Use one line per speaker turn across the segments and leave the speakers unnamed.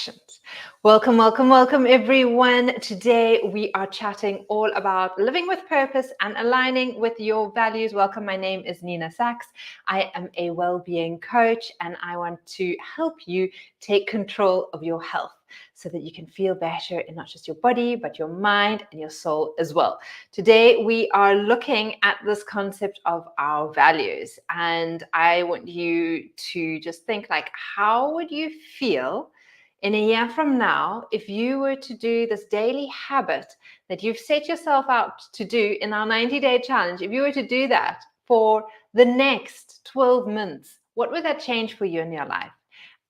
actions. Welcome, welcome, welcome, everyone. Today we are chatting all about living with purpose and aligning with your values. Welcome. My name is Nina Sachs. I am a well-being coach, and I want to help you take control of your health so that you can feel better in not just your body, but your mind and your soul as well. Today, we are looking at this concept of our values, and I want you to just think like, how would you feel in a year from now if you were to do this daily habit that you've set yourself out to do in our 90-day challenge? If you were to do that for the next 12 months, what would that change for you in your life?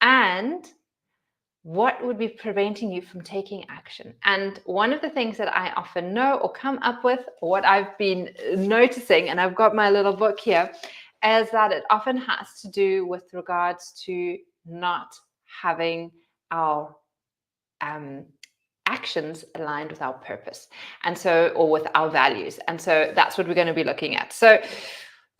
And what would be preventing you from taking action? And one of the things that I often know or come up with, or what I've been noticing, and I've got my little book here, is that it often has to do with regards to not having our actions aligned with our purpose, and so, or with our values. And so that's what we're going to be looking at. So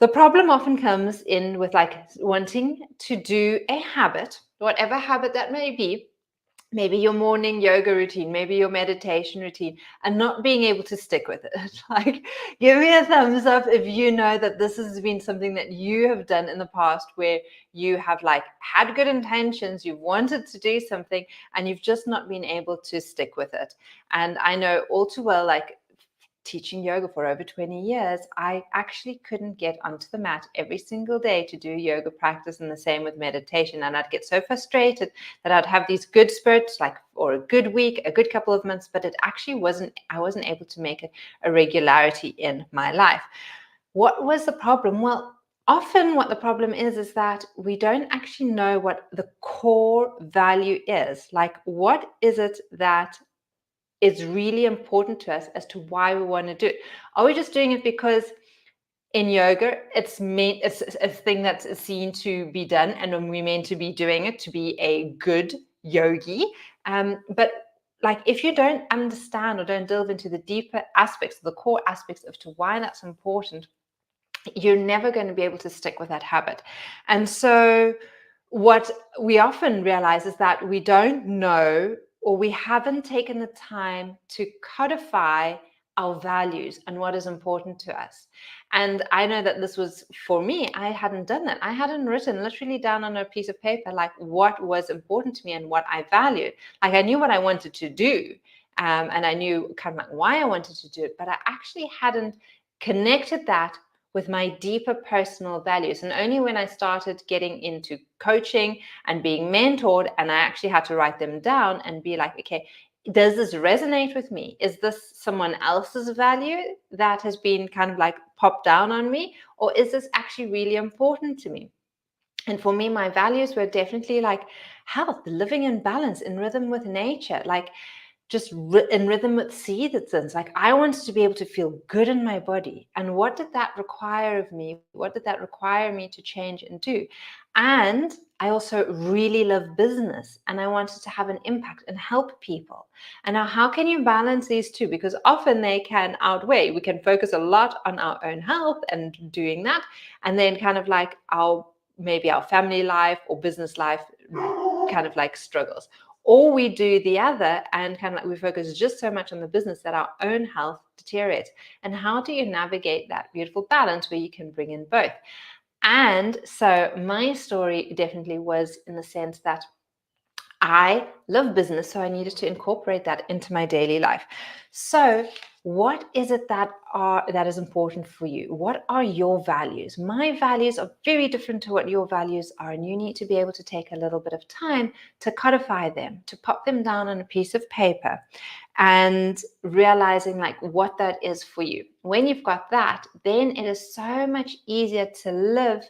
the problem often comes in with like wanting to do a habit, whatever habit that may be. Maybe your morning yoga routine, maybe your meditation routine, and not being able to stick with it. Like, give me a thumbs up if you know that this has been something that you have done in the past, where you have like had good intentions, you've wanted to do something, and you've just not been able to stick with it. And I know all too well, like, teaching yoga for over 20 years, I actually couldn't get onto the mat every single day to do yoga practice, and the same with meditation. And I'd get so frustrated that I'd have these good spurts, like, or a good week, a good couple of months, but it actually I wasn't able to make it a regularity in my life. What was the problem? Well, often what the problem is that we don't actually know what the core value is. Like, what is it that is really important to us as to why we want to do it? Are we just doing it because in yoga it's a thing that's seen to be done, and we're meant to be doing it to be a good yogi? But like, if you don't understand or don't delve into the deeper aspects, the core aspects of to why that's important, you're never going to be able to stick with that habit. And so what we often realize is that we don't know, or we haven't taken the time to codify our values and what is important to us. And I know that this was, for me, I hadn't done that. I hadn't written literally down on a piece of paper like what was important to me and what I valued. Like, I knew what I wanted to do, and I knew kind of like why I wanted to do it, but I actually hadn't connected that with my deeper personal values. And only when I started getting into coaching and being mentored, and I actually had to write them down and be like, okay, does this resonate with me? Is this someone else's value that has been kind of like popped down on me? Or is this actually really important to me? And for me, my values were definitely like health, living in balance, in rhythm with nature, like just in rhythm with seasons. Like, I wanted to be able to feel good in my body. And what did that require of me? What did that require me to change and do? And I also really love business, and I wanted to have an impact and help people. And now, how can you balance these two? Because often they can outweigh. We can focus a lot on our own health and doing that, and then kind of like maybe our family life or business life kind of like struggles. Or we do the other, and kind of like we focus just so much on the business that our own health deteriorates. And how do you navigate that beautiful balance where you can bring in both? And so my story definitely was in the sense that I love business, so I needed to incorporate that into my daily life. So what is it that is important for you? What are your values? My values are very different to what your values are, and you need to be able to take a little bit of time to codify them, to pop them down on a piece of paper, and realizing like what that is for you. When you've got that, then it is so much easier to live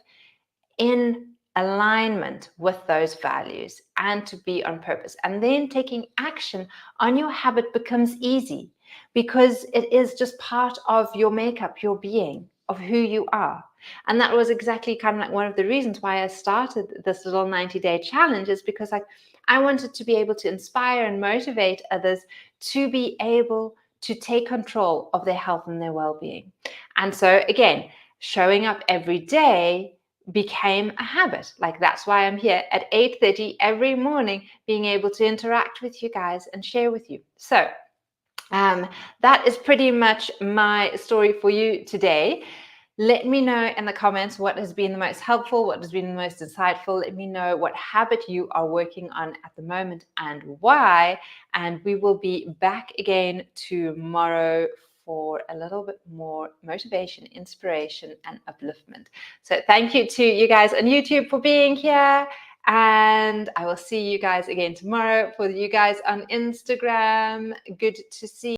in alignment with those values and to be on purpose. And then taking action on your habit becomes easy, because it is just part of your makeup, your being, of who you are. And that was exactly kind of like one of the reasons why I started this little 90-day challenge, is because like I wanted to be able to inspire and motivate others to be able to take control of their health and their well-being. And so again, showing up every day became a habit. Like, that's why I'm here at 8:30 every morning, being able to interact with you guys and share with you. So that is pretty much my story for you today. Let me know in the comments what has been the most helpful, what has been the most insightful. Let me know what habit you are working on at the moment and why. And we will be back again tomorrow for a little bit more motivation, inspiration, and upliftment. So thank you to you guys on YouTube for being here. And I will see you guys again tomorrow. For you guys on Instagram, good to see you.